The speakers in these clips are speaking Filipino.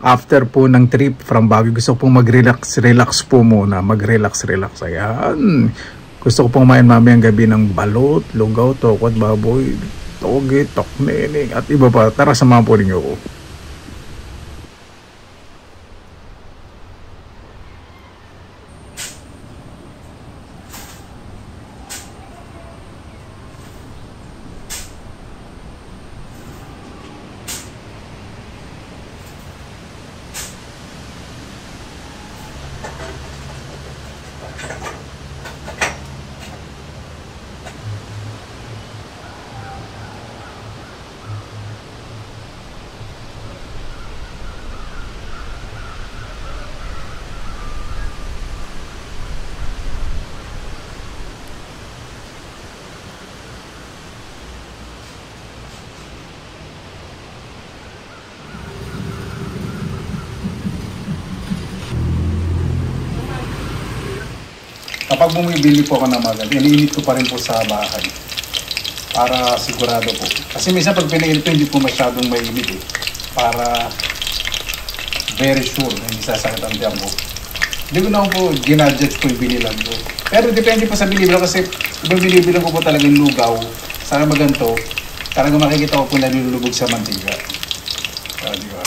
after po ng trip from Baguio, gusto pong mag-relax po muna. Mag-relax. Ayan. Gusto ko pong kumain mamayang gabi ng balot, lugaw, tokot, baboy, toge, tokneneng, at iba pa. Tara, samahan po ninyo ko. Kapag bumibili po ako ng mga ganito, iniinit ko pa rin po sa bahay para sigurado po. Kasi minsan pag pinainit ko, hindi po masyadong mainit eh. Para very sure na hindi sasakit ang tiyan ko. Hindi ko na po ginadget ko yung binilan ko. Pero depende po sa binibilan kasi ibang binibilan ko po talagang lugaw. Sana maganto, talagang makikita ko po na nilulubog sa mantika. Di ba?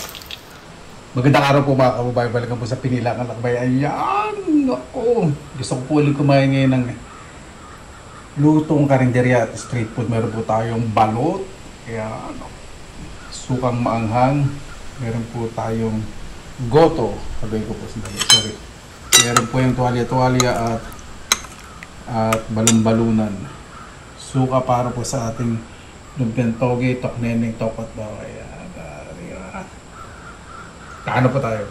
Magandang araw po mga kababayan, balikan po sa Pinilakan Lakbay. Ayan! Ako! Gusto ko po ulit kumain ngayon ng lutong karinderya at street food. Meron po tayong balot. Ayan. Sukang maanghang. Meron po tayong goto. Sabihin ko po sandali. Sorry. Meron po yung tuwalya-tuwalya at balon-balunan. Suka para po sa ating lumpiang toge, tokneneng, tokot ba. Ayan. Ano po tayo?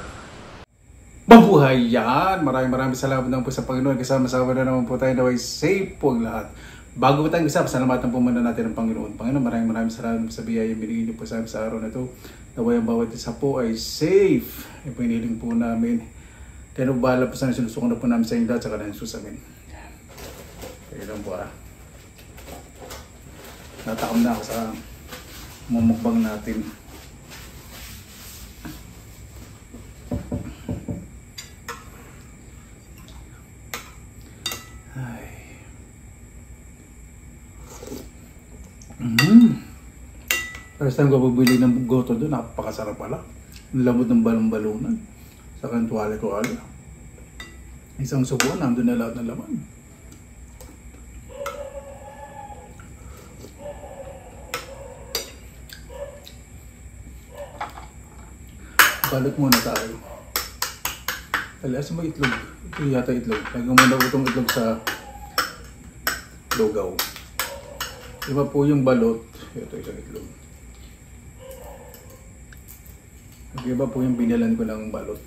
Mabuhay yan! Maraming salamat naman po sa Panginoon. Kasama-sama na naman po tayo na way safe po ang lahat. Bago po tayong isa, pasalamatan po muna natin ang Panginoon. Panginoon, maraming salamat sa biyaya binigay niyo po sa amin sa araw na ito. Naway ang bawat isa po ay safe. Yung piniling po namin. Kaya bahala po sa sinusukan na po namin sa inyo lahat sa kanilang susamin. Kaya lang po natakam na ako sa mumukbang natin. First time ko bumili ng goto doon, napakasarap pala. Ang lamot ng balon-balunan. Sa kantuwali ko ala. Isang subuan, nandun na lahat ng laman. Balot muna tayo. Alas mo itlog. Ito yata itlog. Lagyan muna itong itlog sa lugaw. Iba po yung balot. Ito isang itlog. Iba po yung binilan ko ng balot.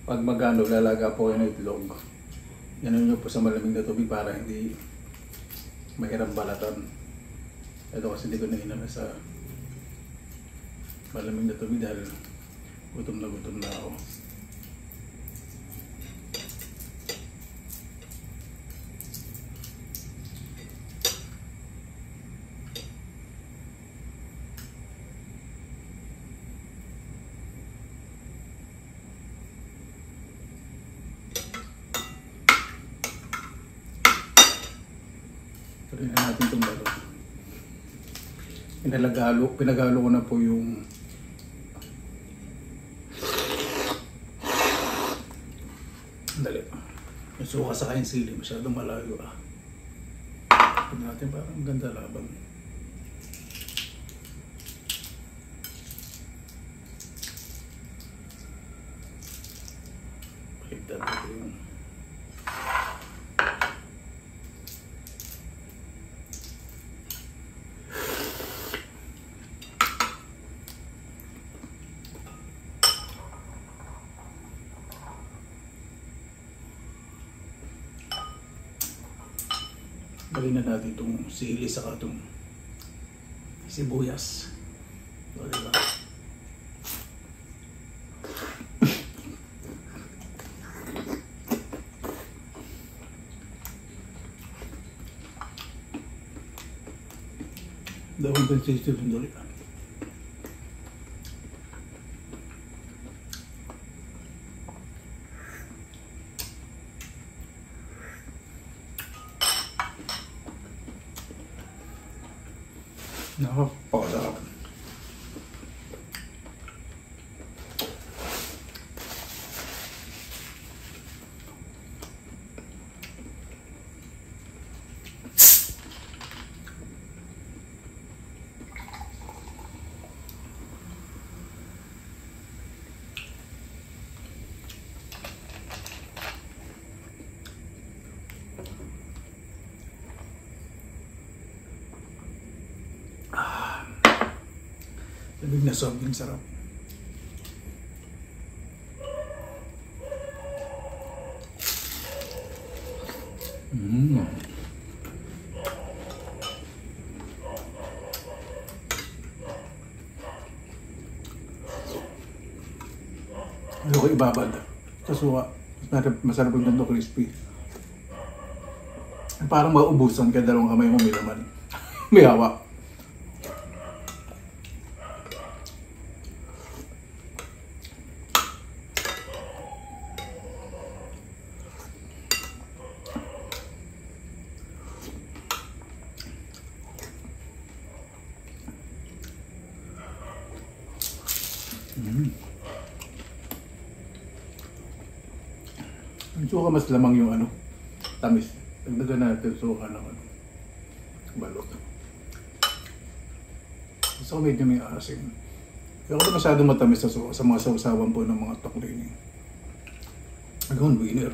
Pag magano, lalaga po yung itlog. Yan nyo po sa malamig na tubig para hindi mahirap balatan. Ito kasi hindi ko na inano sa malamig na tubig dahil gutom na ako. Rin na natin itong balot. Pinagalo ko na po yung dali. Yung suka sa kain sili, masyadong malayo Ito natin parang ganda laban. Pagkita natin yung Lagyan na natin itong sili saka itong sibuyas. O, diba? Dawang sensitive sandali. Napakasarap. Labig na sobrang sarap. Ano ko ibabad? Kasuwa. Masarap yung ganito crispy. Parang maubusan ka dalawang kamay mo may laman. May hawa. Ang suka mas lamang yung ano, tamis. Dagdagan natin suka ng ano, balot. Gusto ko medyo may asin. Kaya ako masyadong matamis sa suka sa mga sausawan po ng mga tukling. Agaw, winner.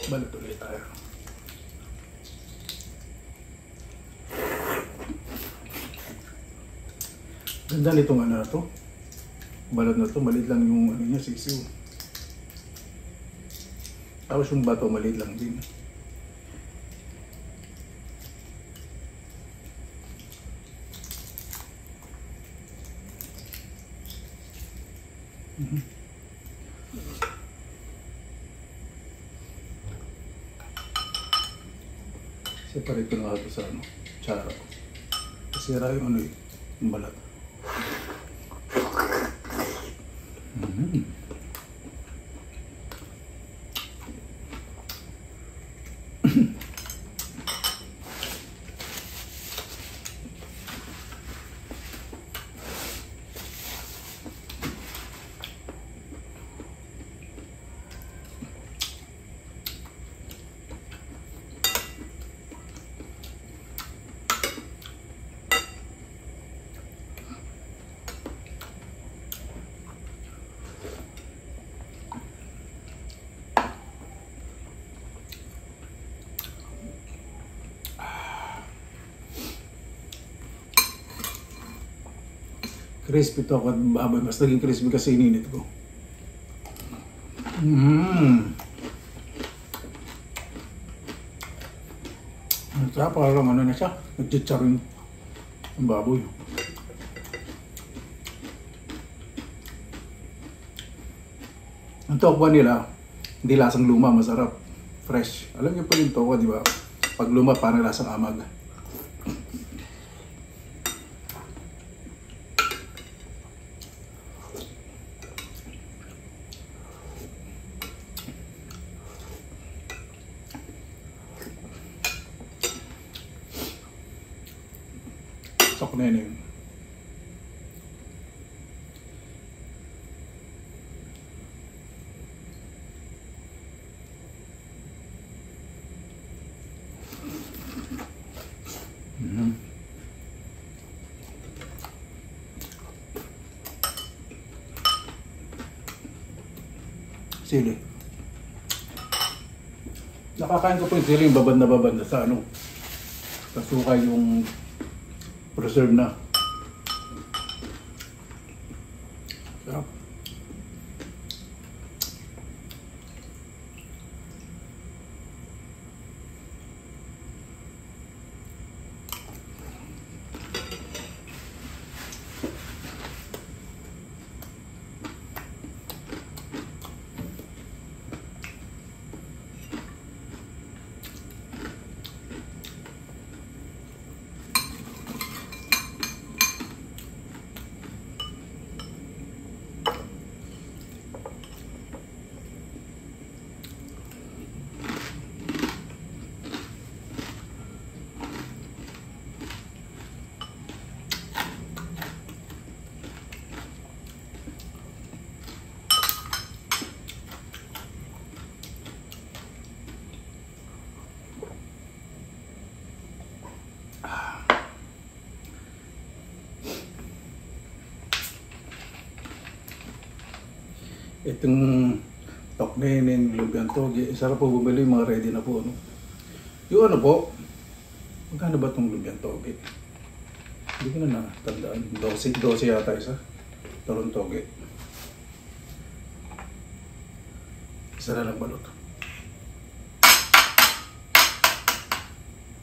Balot ulit tayo. Ganda nitong ano na to. Balot na to, maliit lang yung ano niya, sisiw. Tapos yung bato, maliit lang din. Separate ko na ito sa ano, tsara. Kasira yung ano yung balat. Crispy to at babay. Mas naging crispy kasi ininit ko. Sarap, parang ano na siya. Nagchicharin ang baboy. Ang tokwa nila, hindi lasang luma, masarap. Fresh. Alam niyo po yung tokwa, di ba? Pag luma, parang lasang amag. Sok na yun. Sili. Nakakain ko po yung sili, yung babad na sa ano. Sa suka yung preserve na. Sarap. Itong toknenin, lumpiang toge, sarap po bumili, mga ready na po. No? Yung ano po, magkano ba itong lumpiang toge? Hindi ko na natandaan. 12 yata isa. Talong toge. Isa na lang balot.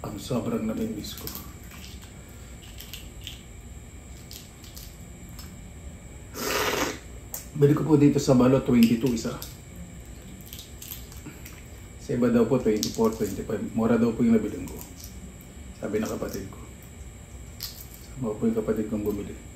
Ang sobrang nabingis ko. Bili ko po dito sa balot 22 isa. Sa iba daw po 24, 25. Mura daw po yung nabiling ko. Sabi ng kapatid ko. Sama po yung kapatid kong bumili.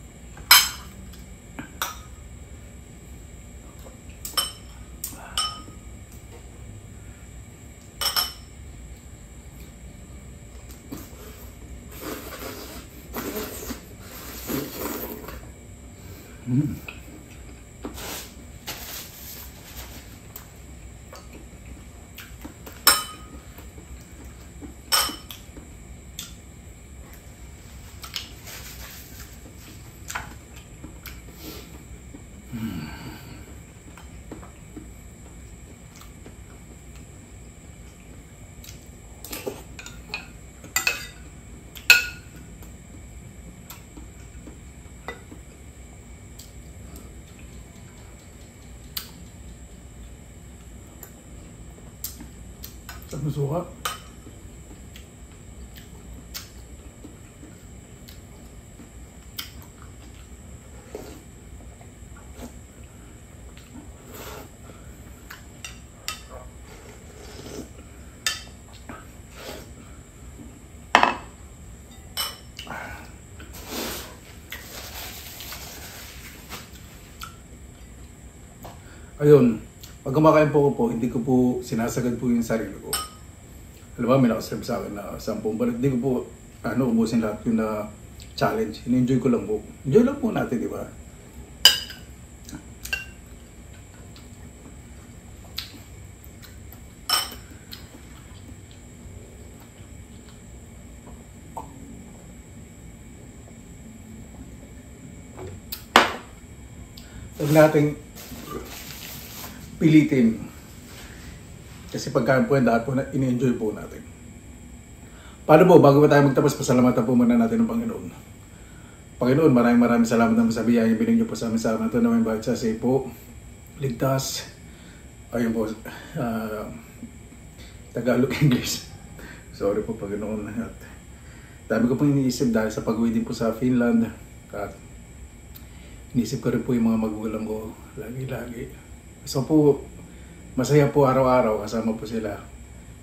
Ang suka. Ayun, pag kumakain po ko po, hindi ko po sinasagad po yung sarili ko. Alam ba, may nakaserve sa akin na 10 balik. Hindi ko po, ubusin lahat yung na challenge. In-enjoy ko lang po. Enjoy lang po natin, di ba? Huwag nating pilitin. Kasi pagkain po yan, lahat po na in-enjoy po natin. Paano po, bago pa tayo magtapos, pasalamatan po muna natin ng Panginoon. Panginoon, maraming salamat naman sa biyaya binig niyo po sa amin sa amin. Ito naman bakit sa say po, ligtas. Ayun po, Tagalog, English. Sorry po, Panginoon. At dami ko pong iniisip dahil sa pag-uwi din po sa Finland. At iniisip ko rin po yung mga magulang ko lagi-lagi. So po, masaya po araw-araw kasama po sila.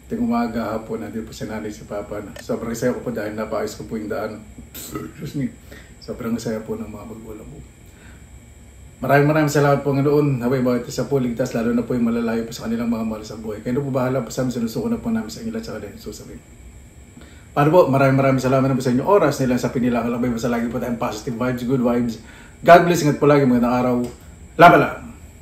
Ting umaga, hapon, nandito po si nanay, si papa. Sobrang saya ko po dahil napaayos ko po yung daan. Excuse me. Sobrang saya po ng mga magulang po. Maraming salamat po Panginoon. Naway bawat isa po ligtas, lalo na po yung malalayo po sa kanilang mga mahal sa buhay. Kaya po bahala po sa amin, sinusuko na po namin sa inyo lahat sa kanilang susabihin. Paano po, maraming salamat na po sa inyo oras nila sa pinilang kalabay. Basta lagi po tayong positive vibes, good vibes. God bless, ingat po lagi, magandang araw. Laban lang!